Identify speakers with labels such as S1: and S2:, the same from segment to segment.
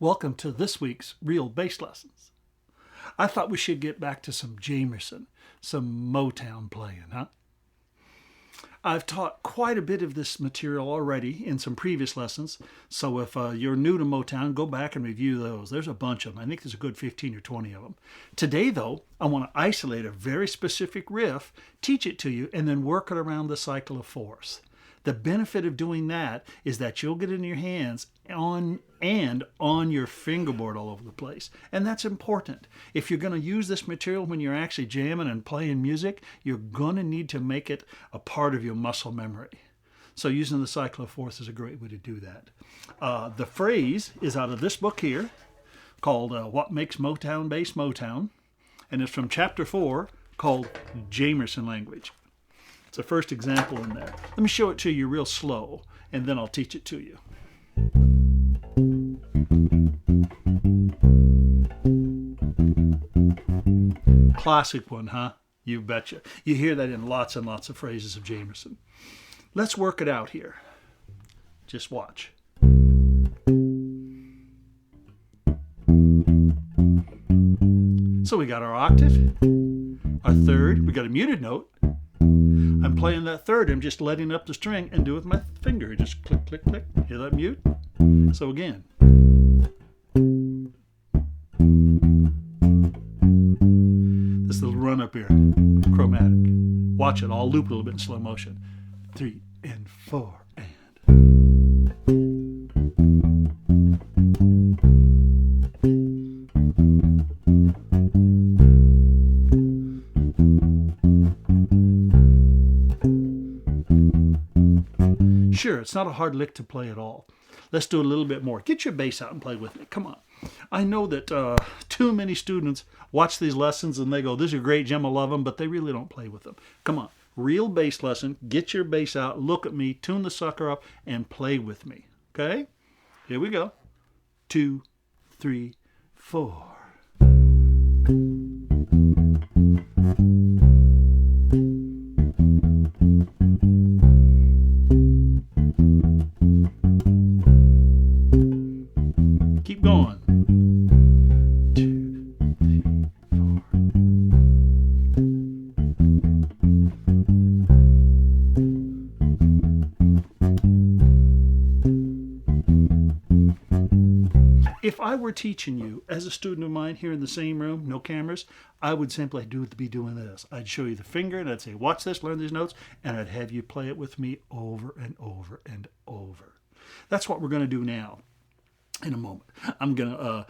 S1: Welcome to this week's Real Bass Lessons. I thought we should get back to some Jamerson, some Motown playing, huh? I've taught quite a bit of this material already in some previous lessons, so if you're new to Motown, go back and review those. There's a bunch of them. I think there's a good 15 or 20 of them. Today, though, I want to isolate a very specific riff, teach it to you, and then work it around the cycle of fourths. The benefit of doing that is that you'll get it in your hands on your fingerboard all over the place. And that's important. If you're going to use this material when you're actually jamming and playing music, you're going to need to make it a part of your muscle memory. So using the cycle of fourths is a great way to do that. The phrase is out of this book here called What Makes Motown Bass Motown. And it's from chapter 4 called Jamerson Language. It's the first example in there. Let me show it to you real slow, and then I'll teach it to you. Classic one, huh? You betcha. You hear that in lots and lots of phrases of Jamerson. Let's work it out here. Just watch. So we got our octave, our third, we got a muted note. I'm playing that third, I'm just letting up the string and do it with my finger. Just click, click, click. Hear that mute? So again. This little run up here, chromatic. Watch it, I'll loop a little bit in slow motion. 3 and 4 and. Sure, it's not a hard lick to play at all. Let's do a little bit more. Get your bass out and play with me. Come on. I know that too many students watch these lessons and they go, "These are great, Jim, I love them," but they really don't play with them. Come on. Real bass lesson. Get your bass out, look at me, tune the sucker up, and play with me. Okay? Here we go. 2, 3, 4. Keep going. 2, 3, 4. If I were teaching you as a student of mine here in the same room, no cameras, I would simply be doing this. I'd show you the finger and I'd say, watch this, learn these notes, and I'd have you play it with me over and over and over. That's what we're going to do now. In a moment, I'm going to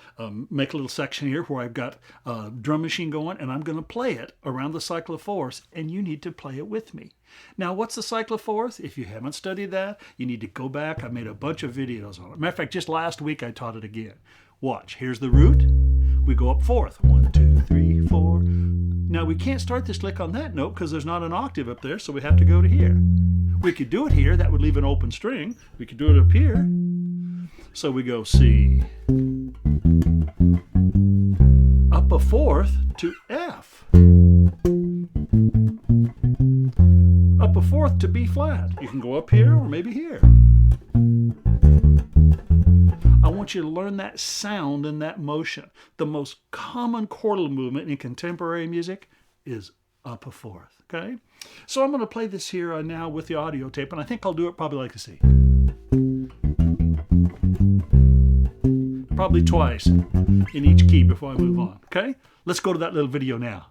S1: make a little section here where I've got a drum machine going, and I'm going to play it around the cycle of fourths, and you need to play it with me. Now, what's the cycle of fourths? If you haven't studied that, you need to go back. I made a bunch of videos on it. Matter of fact, just last week I taught it again. Watch. Here's the root. We go up fourth. 1, 2, 3, 4. Now, we can't start this lick on that note because there's not an octave up there, so we have to go to here. We could do it here. That would leave an open string. We could do it up here. So we go C, up a fourth to F, up a fourth to B flat. You can go up here or maybe here. I want you to learn that sound and that motion. The most common chordal movement in contemporary music is up a fourth, okay? So I'm going to play this here now with the audio tape, and I think I'll do it probably like this. Probably twice in each key before I move on, okay? Let's go to that little video now.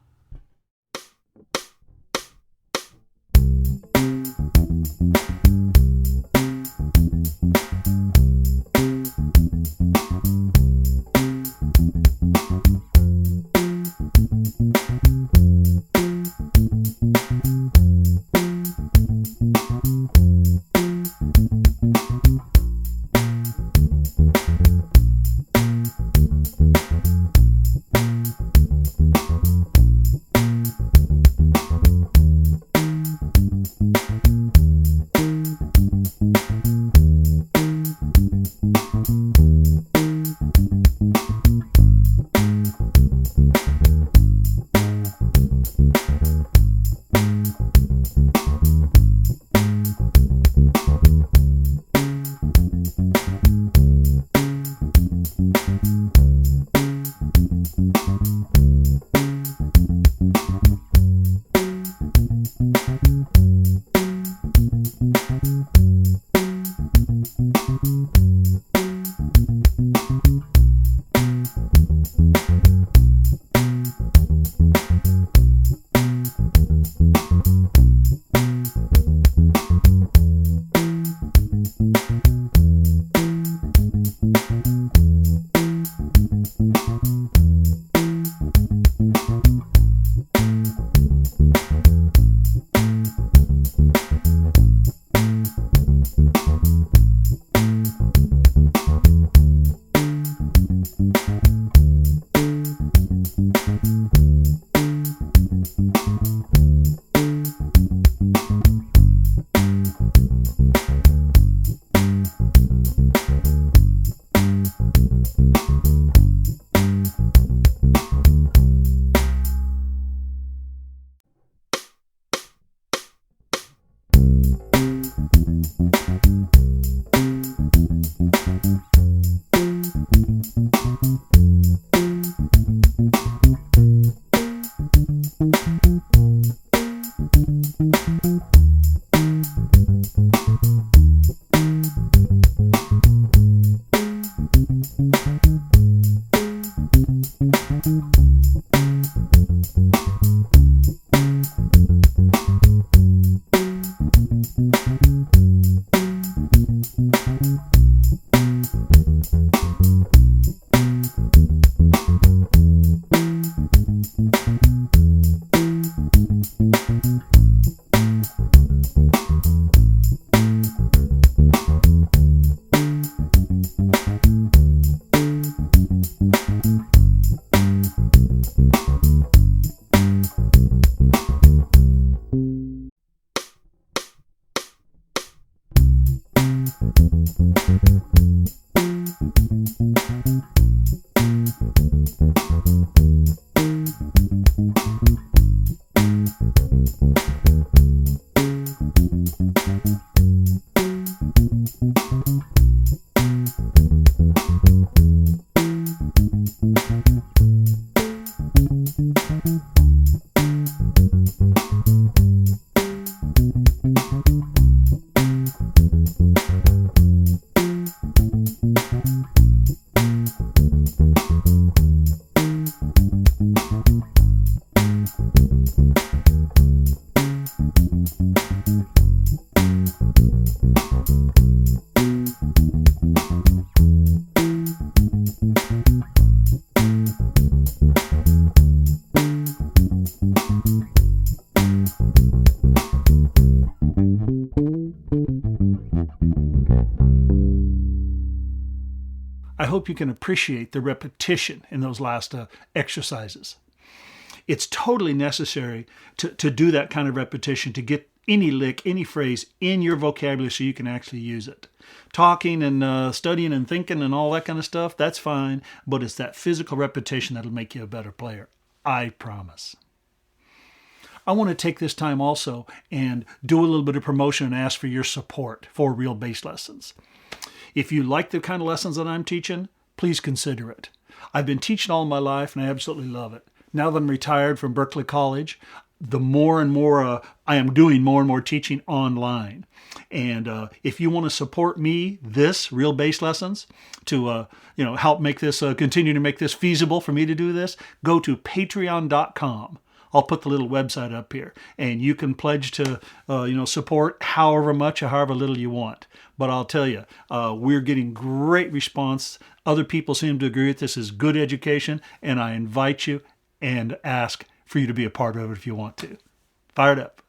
S1: I hope you can appreciate the repetition in those last exercises. It's totally necessary to do that kind of repetition to get any lick, any phrase in your vocabulary so you can actually use it. Talking and studying and thinking and all that kind of stuff, that's fine, but it's that physical repetition that'll make you a better player. I promise. I want to take this time also and do a little bit of promotion and ask for your support for Real Bass Lessons. If you like the kind of lessons that I'm teaching, please consider it. I've been teaching all my life and I absolutely love it. Now that I'm retired from Berkeley College, the more and more I am doing more and more teaching online. And if you want to support me, Real Bass Lessons, to help make this continue to make this feasible for me to do this, go to patreon.com. I'll put the little website up here, and you can pledge to support however much or however little you want. But I'll tell you, we're getting great response. Other people seem to agree that this is good education, and I invite you and ask for you to be a part of it if you want to. Fired up.